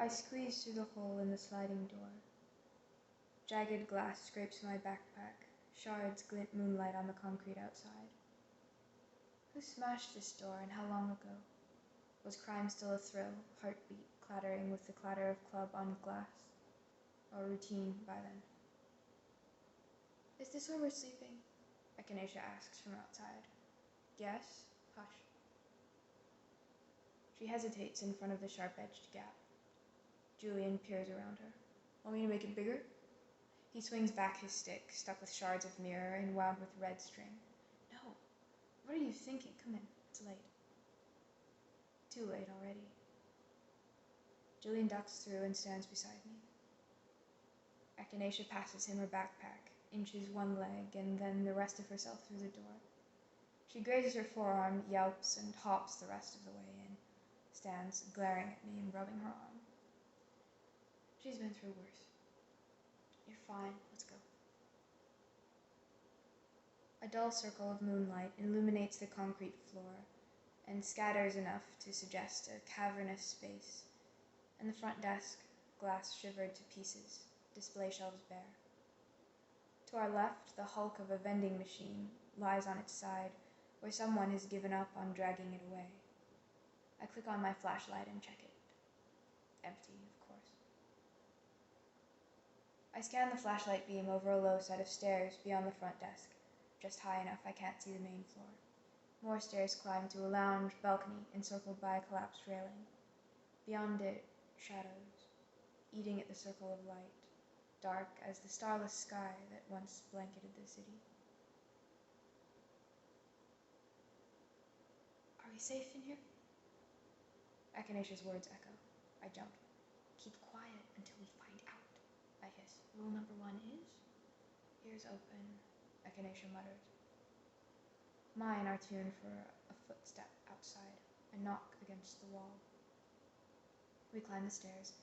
I squeeze through the hole in the sliding door. Jagged glass scrapes my backpack. Shards glint moonlight on the concrete outside. Who smashed this door and how long ago? Was crime still a thrill, heartbeat clattering with the clatter of club on glass? Or routine by then? Is this where we're sleeping? Echinacea asks from outside. Yes? Hush. She hesitates in front of the sharp-edged gap. Julian peers around her. Want me to make it bigger? He swings back his stick, stuck with shards of mirror and wound with red string. No. What are you thinking? Come in. It's late. Too late already. Julian ducks through and stands beside me. Echinacea passes him her backpack, inches one leg, and then the rest of herself through the door. She grazes her forearm, yelps, and hops the rest of the way in, stands glaring at me and rubbing her arm. She's been through worse. You're fine. Let's go. A dull circle of moonlight illuminates the concrete floor and scatters enough to suggest a cavernous space, and the front desk, glass shivered to pieces, display shelves bare. To our left, the hulk of a vending machine lies on its side, where someone has given up on dragging it away. I click on my flashlight and check it. Empty, of course. I scan the flashlight beam over a low set of stairs beyond the front desk, just high enough I can't see the main floor. More stairs climb to a lounge balcony encircled by a collapsed railing. Beyond it, shadows, eating at the circle of light, dark as the starless sky that once blanketed the city. Are we safe in here? Echinacea's words echo. I jump. Keep quiet until we find out, I hiss. Rule number 1 is? Ears open, Echinacea mutters. Mine are tuned for a footstep outside, a knock against the wall. We climb the stairs,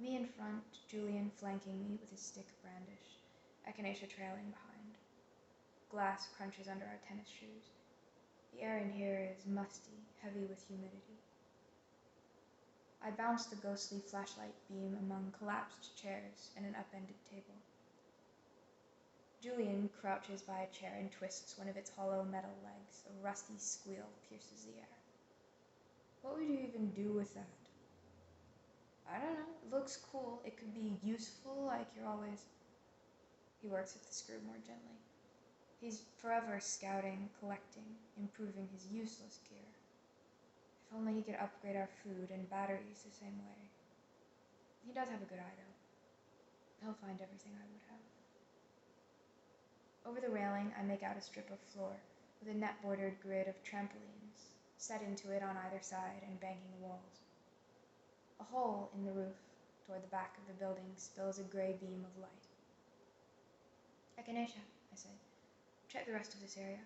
me in front, Julian flanking me with his stick brandished, Echinacea trailing behind. Glass crunches under our tennis shoes. The air in here is musty, heavy with humidity. I bounce the ghostly flashlight beam among collapsed chairs and an upended table. Julian crouches by a chair and twists one of its hollow metal legs. A rusty squeal pierces the air. What would you even do with that? I don't know. It looks cool. It could be useful, like you're always... He works with the screw more gently. He's forever scouting, collecting, improving his useless gear. If only he could upgrade our food and batteries the same way. He does have a good eye, though. He'll find everything I would have. Over the railing, I make out a strip of floor with a net-bordered grid of trampolines set into it on either side and banking the walls. A hole in the roof toward the back of the building spills a gray beam of light. Echinacea, I say. Check the rest of this area.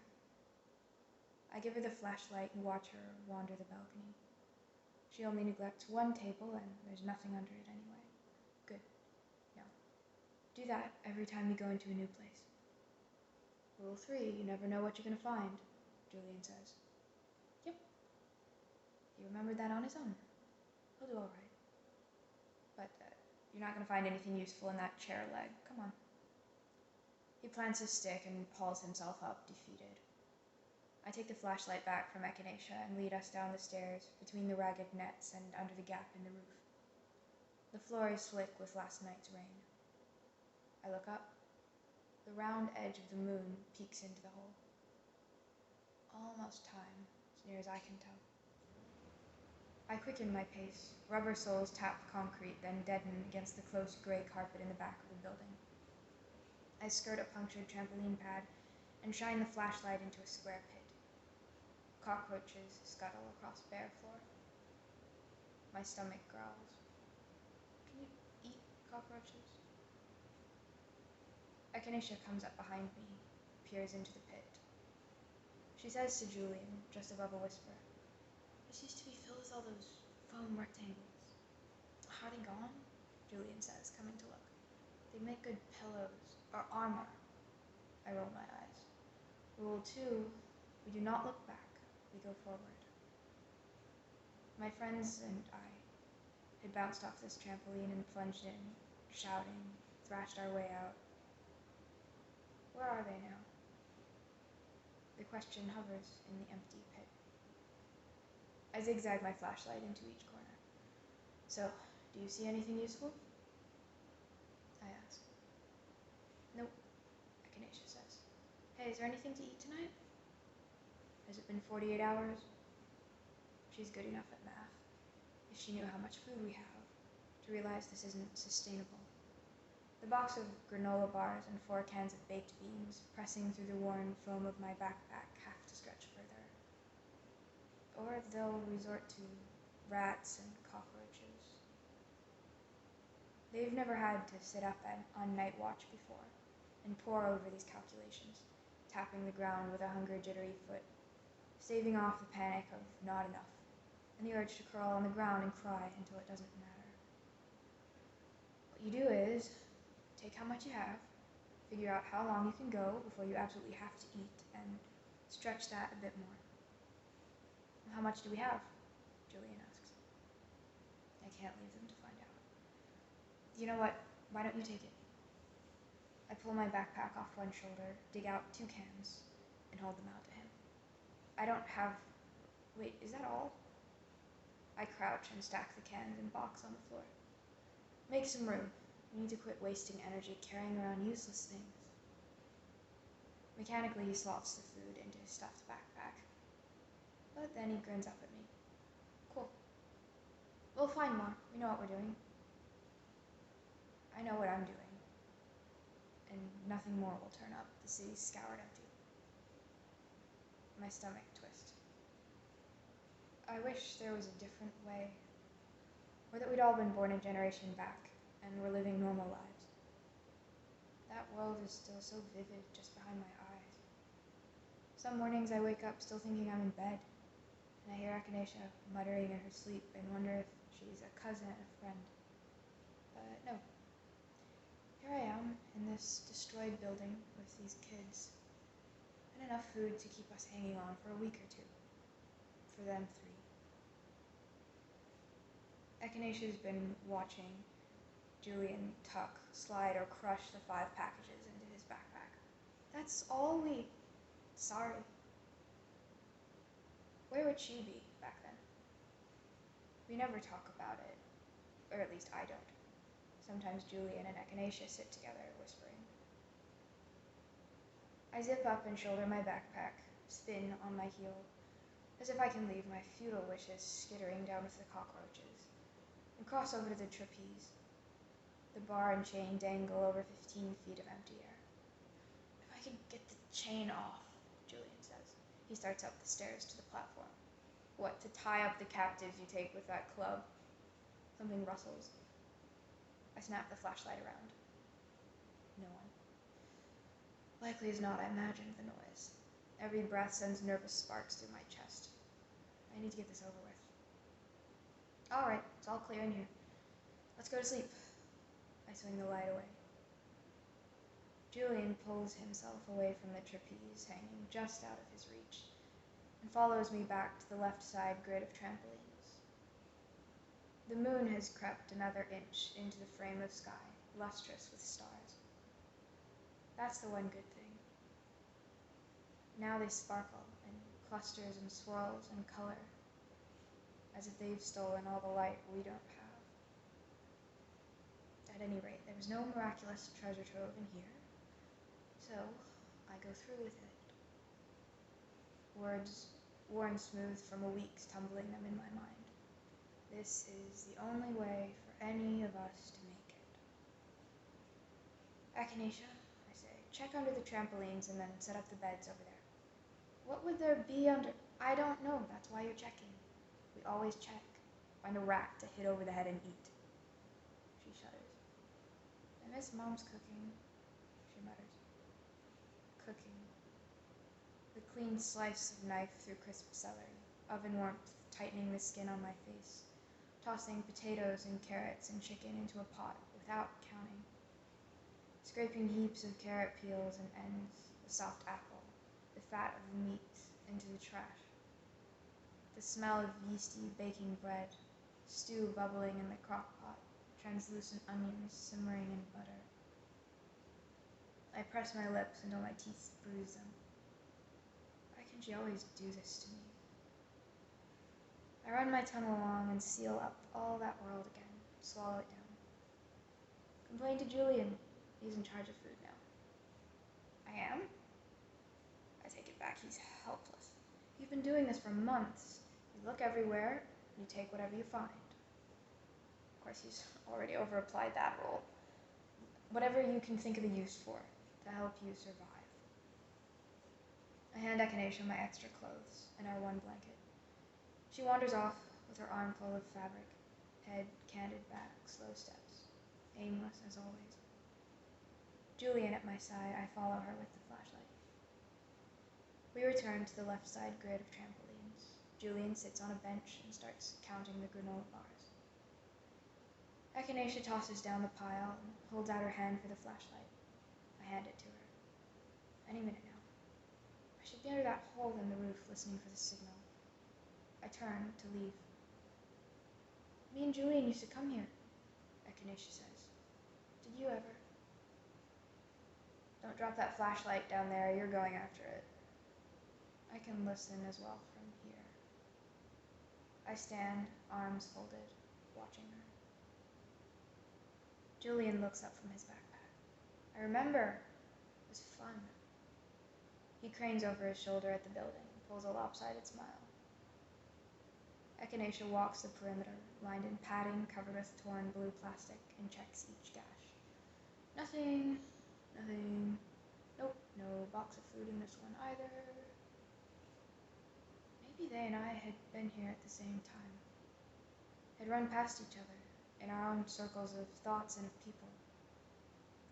I give her the flashlight and watch her wander the balcony. She only neglects one table, and there's nothing under it anyway. Good. Now, do that every time you go into a new place. Rule 3, you never know what you're going to find, Julian says. Yep. He remembered that on his own. He'll do all right. But you're not going to find anything useful in that chair leg. Come on. He plants his stick and pulls himself up, defeated. I take the flashlight back from Echinacea and lead us down the stairs, between the ragged nets and under the gap in the roof. The floor is slick with last night's rain. I look up. The round edge of the moon peeks into the hole. Almost time, as near as I can tell. I quicken my pace. Rubber soles tap concrete, then deaden against the close gray carpet in the back of the building. I skirt a punctured trampoline pad and shine the flashlight into a square pit. Cockroaches scuttle across bare floor. My stomach growls. Can you eat cockroaches? Echinacea comes up behind me, peers into the pit. She says to Julian, just above a whisper, "This used to be filled with all those foam rectangles." "Are they gone?" Julian says, coming to look. "They make good pillows, or armor." I roll my eyes. Rule 2, we do not look back, we go forward. My friends and I had bounced off this trampoline and plunged in, shouting, thrashed our way out. Where are they now? The question hovers in the empty pit. I zigzag my flashlight into each corner. So, do you see anything useful? I ask. Nope, Echinacea says. Hey, is there anything to eat tonight? Has it been 48 hours? She's good enough at math. If she knew how much food we have, to realize this isn't sustainable. The box of granola bars and 4 cans of baked beans, pressing through the worn foam of my backpack, have to stretch further. Or they'll resort to rats and cockroaches. They've never had to sit up on night watch before and pore over these calculations, tapping the ground with a hunger-jittery foot, staving off the panic of not enough, and the urge to crawl on the ground and cry until it doesn't matter. What you do is take how much you have, figure out how long you can go before you absolutely have to eat, and stretch that a bit more. How much do we have? Julian asks. I can't leave them to find out. You know what? Why don't you take it? I pull my backpack off one shoulder, dig out 2 cans, and hold them out to him. I don't have... Wait, is that all? I crouch and stack the cans in box on the floor. Make some room. We need to quit wasting energy carrying around useless things. Mechanically, he slots the food into his stuffed backpack. But then he grins up at me. Cool. We'll find more. We know what we're doing. I know what I'm doing. And nothing more will turn up. The city's scoured empty. My stomach twists. I wish there was a different way. Or that we'd all been born a generation back and were living normal lives. That world is still so vivid just behind my eyes. Some mornings I wake up still thinking I'm in bed, and I hear Echinacea muttering in her sleep and wonder if she's a cousin and a friend. But no. Here I am in this destroyed building with these kids, and enough food to keep us hanging on for a week or 2. For them 3. Echinacea's been watching Julian tuck, slide, or crush the 5 packages into his backpack. That's all we... Sorry. Where would she be back then? We never talk about it, or at least I don't. Sometimes Julian and Echinacea sit together, whispering. I zip up and shoulder my backpack, spin on my heel, as if I can leave my futile wishes skittering down with the cockroaches, and cross over to the trapeze. The bar and chain dangle over 15 feet of empty air. If I could get the chain off, Julian says. He starts up the stairs to the platform. What, to tie up the captives you take with that club? Something rustles. I snap the flashlight around. No one. Likely as not, I imagined the noise. Every breath sends nervous sparks through my chest. I need to get this over with. All right, it's all clear in here. Let's go to sleep. I swing the light away. Julian pulls himself away from the trapeze hanging just out of his reach and follows me back to the left side grid of trampolines. The moon has crept another inch into the frame of sky, lustrous with stars. That's the one good thing. Now they sparkle in clusters and swirls and color, as if they've stolen all the light we don't have. At any rate, there was no miraculous treasure trove in here, so I go through with it. Words worn smooth from a week's tumbling them in my mind. This is the only way for any of us to make it. Echinacea, I say, check under the trampolines and then set up the beds over there. What would there be under? I don't know, that's why you're checking. We always check. Find a rat to hit over the head and eat. She shudders. I miss Mom's cooking, she mutters. Cooking. The clean slice of knife through crisp celery, oven warmth tightening the skin on my face, tossing potatoes and carrots and chicken into a pot without counting, scraping heaps of carrot peels and ends, the soft apple, the fat of the meat into the trash, the smell of yeasty baking bread, stew bubbling in the crock pot, translucent onions simmering in butter. I press my lips until my teeth bruise them. Why can she always do this to me? I run my tongue along and seal up all that world again, swallow it down. Complain to Julian. He's in charge of food now. I am? I take it back. He's helpless. You've been doing this for months. You look everywhere, and you take whatever you find. Of course, he's already over-applied that rule. Whatever you can think of a use for, to help you survive. I hand Echinacea my extra clothes and our one blanket. She wanders off with her arm full of fabric, head canted back, slow steps, aimless as always. Julian at my side, I follow her with the flashlight. We return to the left side grid of trampolines. Julian sits on a bench and starts counting the granola bars. Echinacea tosses down the pile and holds out her hand for the flashlight. I hand it to her. Any minute now. I should be under that hole in the roof listening for the signal. I turn to leave. Me and Julian used to come here, Echinacea says. Did you ever? Don't drop that flashlight down there, you're going after it. I can listen as well from here. I stand, arms folded, watching her. Julian looks up from his backpack. I remember. It was fun. He cranes over his shoulder at the building, pulls a lopsided smile. Echinacea walks the perimeter, lined in padding covered with torn blue plastic, and checks each gash. Nothing. Nope, no box of food in this one either. Maybe they and I had been here at the same time. Had run past each other, in our own circles of thoughts and of people,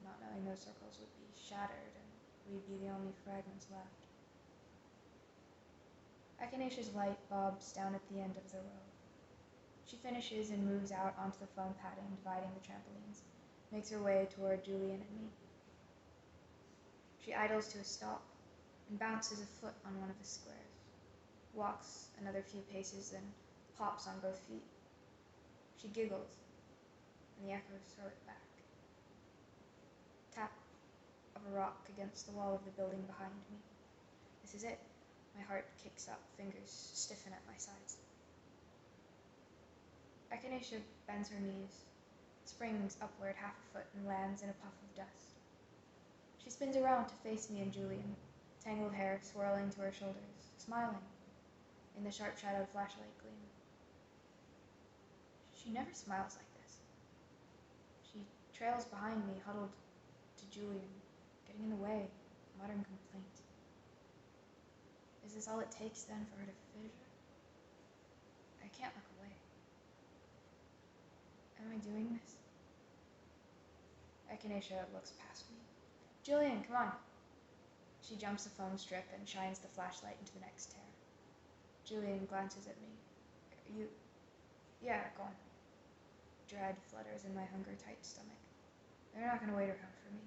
not knowing those circles would be shattered and we'd be the only fragments left. Echinacea's light bobs down at the end of the row. She finishes and moves out onto the foam padding dividing the trampolines, makes her way toward Julian and me. She idles to a stop and bounces a foot on one of the squares, walks another few paces, then hops on both feet. She giggles, and the echoes throw it back. Tap of a rock against the wall of the building behind me. This is it. My heart kicks up, fingers stiffen at my sides. Echinacea bends her knees, springs upward half a foot, and lands in a puff of dust. She spins around to face me and Julian, tangled hair swirling to her shoulders, smiling in the sharp-shadowed flashlight gleam. She never smiles like this. She trails behind me, huddled to Julian, getting in the way, muttering complaint. Is this all it takes, then, for her to fissure? I can't look away. Am I doing this? Echinacea looks past me. Julian, come on. She jumps the foam strip and shines the flashlight into the next tear. Julian glances at me. You... Yeah, go on. Dread flutters in my hunger-tight stomach. They're not going to wait around for me.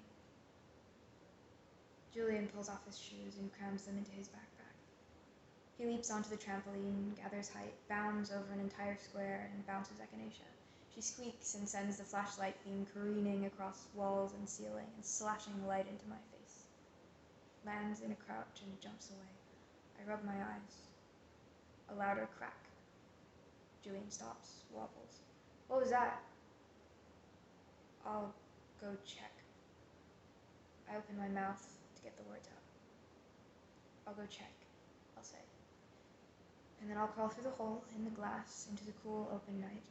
Julian pulls off his shoes and crams them into his backpack. He leaps onto the trampoline, gathers height, bounds over an entire square, and bounces Echinacea. She squeaks and sends the flashlight beam careening across walls and ceiling and slashing light into my face. Lands in a crouch and jumps away. I rub my eyes. A louder crack. Julian stops, wobbles. What was that? I'll go check. I open my mouth to get the words out. I'll go check, I'll say. And then I'll crawl through the hole in the glass into the cool, open night,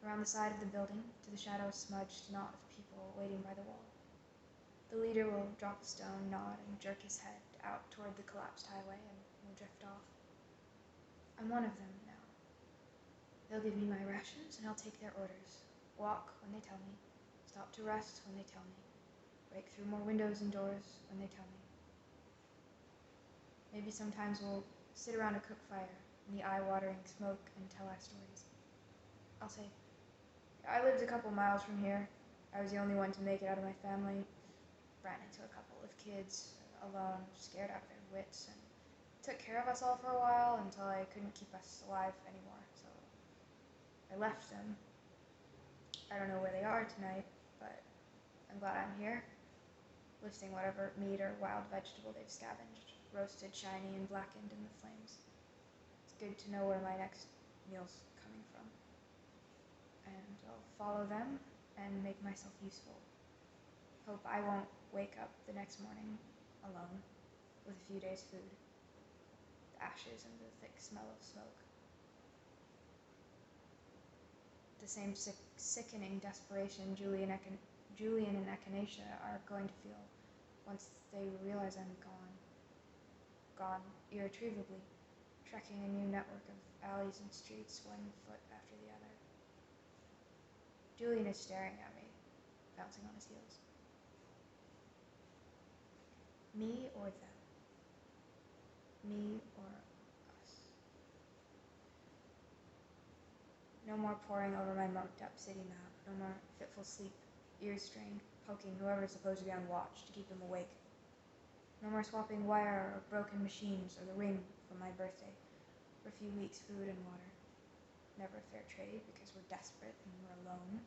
around the side of the building to the shadow-smudged knot of people waiting by the wall. The leader will drop a stone, nod, and jerk his head out toward the collapsed highway, and we'll drift off. I'm one of them now. They'll give me my rations, and I'll take their orders. Walk when they tell me. Stop to rest when they tell me. Break through more windows and doors when they tell me. Maybe sometimes we'll sit around a cook fire in the eye-watering smoke and tell our stories. I'll say, I lived a couple miles from here. I was the only one to make it out of my family. Ran into a couple of kids, alone, scared out of their wits, and took care of us all for a while until I couldn't keep us alive anymore, so I left them. I don't know where they are tonight, but I'm glad I'm here, lifting whatever meat or wild vegetable they've scavenged, roasted, shiny, and blackened in the flames. It's good to know where my next meal's coming from. And I'll follow them and make myself useful. Hope I won't wake up the next morning alone with a few days' food, the ashes and the thick smell of smoke. The same sickening desperation Julian and Echinacea are going to feel once they realize I'm gone. Gone irretrievably, trekking a new network of alleys and streets one foot after the other. Julian is staring at me, bouncing on his heels. Me or them? Me or us? No more poring over my mucked-up city map. No more fitful sleep, ears strained, poking whoever's supposed to be on watch to keep them awake. No more swapping wire or broken machines or the ring from my birthday for a few weeks' food and water. Never a fair trade because we're desperate and we're alone.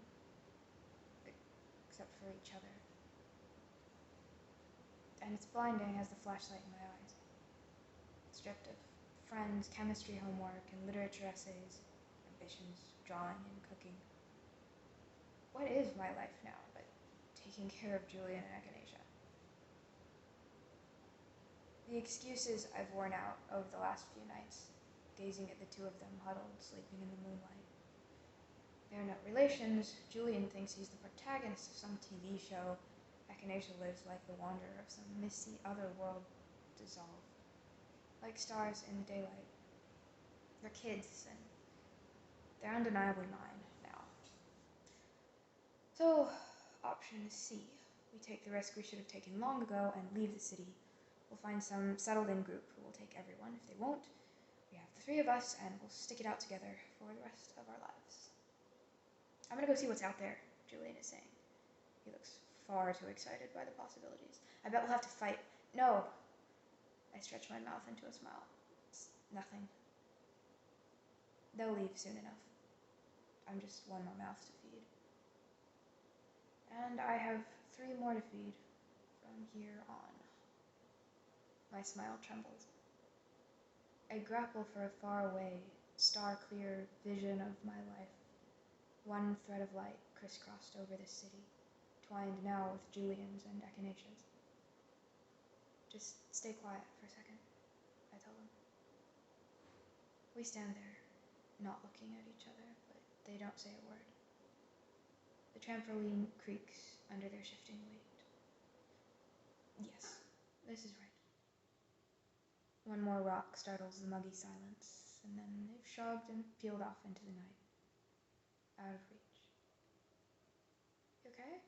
Except for each other. And it's blinding as the flashlight in my eyes. Stripped of friends, chemistry homework, and literature essays, ambitions, drawing, and cooking. What is my life now but taking care of Julian and Echinacea? The excuses I've worn out over the last few nights, gazing at the two of them huddled, sleeping in the moonlight. They're not relations. Julian thinks he's the protagonist of some TV show. Echinacea lives like the wanderer of some misty otherworld dissolve, like stars in the daylight. They're kids, and they're undeniably mine now. So, option C. We take the risk we should have taken long ago and leave the city. We'll find some settled-in group who will take everyone. If they won't, we have the three of us, and we'll stick it out together for the rest of our lives. I'm gonna go see what's out there, Julian is saying. He looks far too excited by the possibilities. I bet we'll have to fight. No! I stretch my mouth into a smile. It's nothing. They'll leave soon enough. I'm just one more mouth to feed. And I have 3 more to feed from here on. My smile trembles. I grapple for a faraway, star-clear vision of my life. One thread of light crisscrossed over this city, twined now with Julian's and Echinacea's. Just stay quiet for a second, I tell them. We stand there, not looking at each other, but they don't say a word. The trampoline creaks under their shifting weight. Yes, this is right. One more rock startles the muggy silence, and then they've shrugged and peeled off into the night. Out of reach. You okay?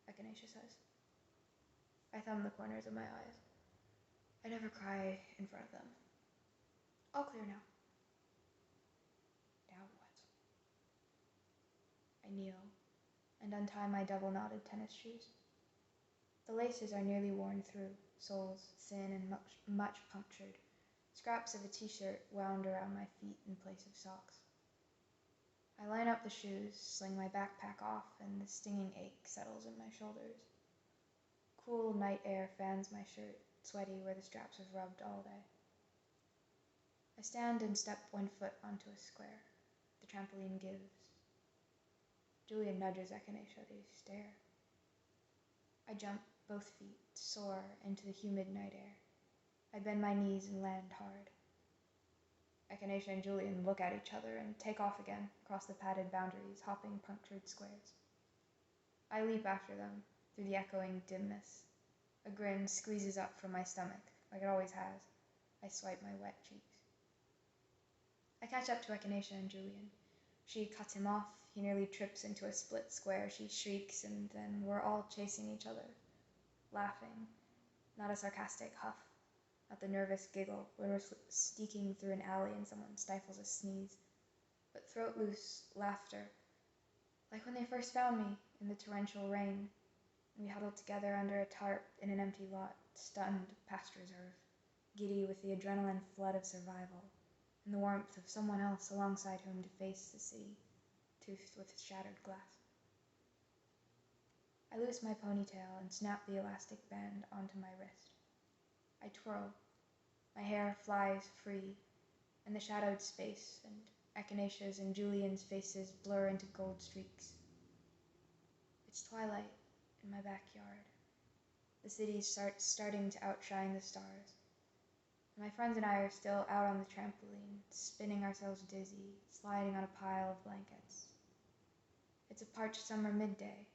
Echinacea says. I thumb the corners of my eyes. I never cry in front of them. All clear now. Now what? I kneel and untie my double-knotted tennis shoes. The laces are nearly worn through, soles thin and much punctured, scraps of a t-shirt wound around my feet in place of socks. I line up the shoes, sling my backpack off, and the stinging ache settles in my shoulders. Cool night air fans my shirt, sweaty where the straps have rubbed all day. I stand and step one foot onto a square. The trampoline gives. Julian nudges Echinacea. They stare. I jump both feet, soar into the humid night air. I bend my knees and land hard. Echinacea and Julian look at each other and take off again, across the padded boundaries, hopping punctured squares. I leap after them, through the echoing dimness. A grin squeezes up from my stomach, like it always has. I swipe my wet cheeks. I catch up to Echinacea and Julian. She cuts him off. He nearly trips into a split square. She shrieks, and then we're all chasing each other, laughing. Not a sarcastic huff, not the nervous giggle when we're sneaking through an alley and someone stifles a sneeze, but throat-loose laughter, like when they first found me in the torrential rain. We huddled together under a tarp in an empty lot, stunned past reserve, giddy with the adrenaline flood of survival. and the warmth of someone else alongside whom to face the city, toothed with shattered glass. I loose my ponytail and snap the elastic band onto my wrist. I twirl. My hair flies free, and the shadowed space and Echinacea's and Julian's faces blur into gold streaks. It's twilight in my backyard. The city starting to outshine the stars. My friends and I are still out on the trampoline, spinning ourselves dizzy, sliding on a pile of blankets. It's a parched summer midday,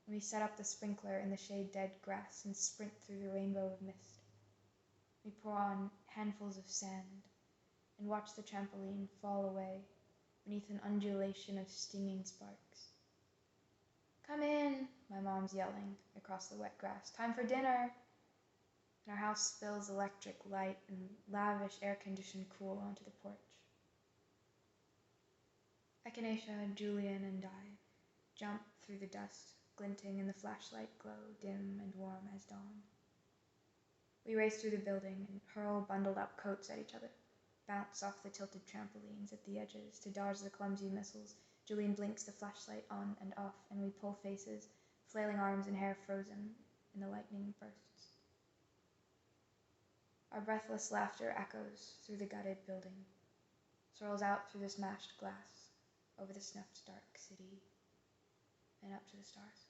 and we set up the sprinkler in the shade-dead grass and sprint through the rainbow of mist. We pour on handfuls of sand and watch the trampoline fall away beneath an undulation of stinging sparks. "Come in," my mom's yelling across the wet grass. "Time for dinner!" And our house spills electric light and lavish air-conditioned cool onto the porch. Echinacea, Julian, and I jump through the dust, glinting in the flashlight glow, dim and warm as dawn. We race through the building and hurl bundled-up coats at each other, bounce off the tilted trampolines at the edges to dodge the clumsy missiles. Julian blinks the flashlight on and off, and we pull faces, flailing arms and hair frozen in the lightning bursts. Our breathless laughter echoes through the gutted building, swirls out through the smashed glass, over the snuffed dark city, and up to the stars.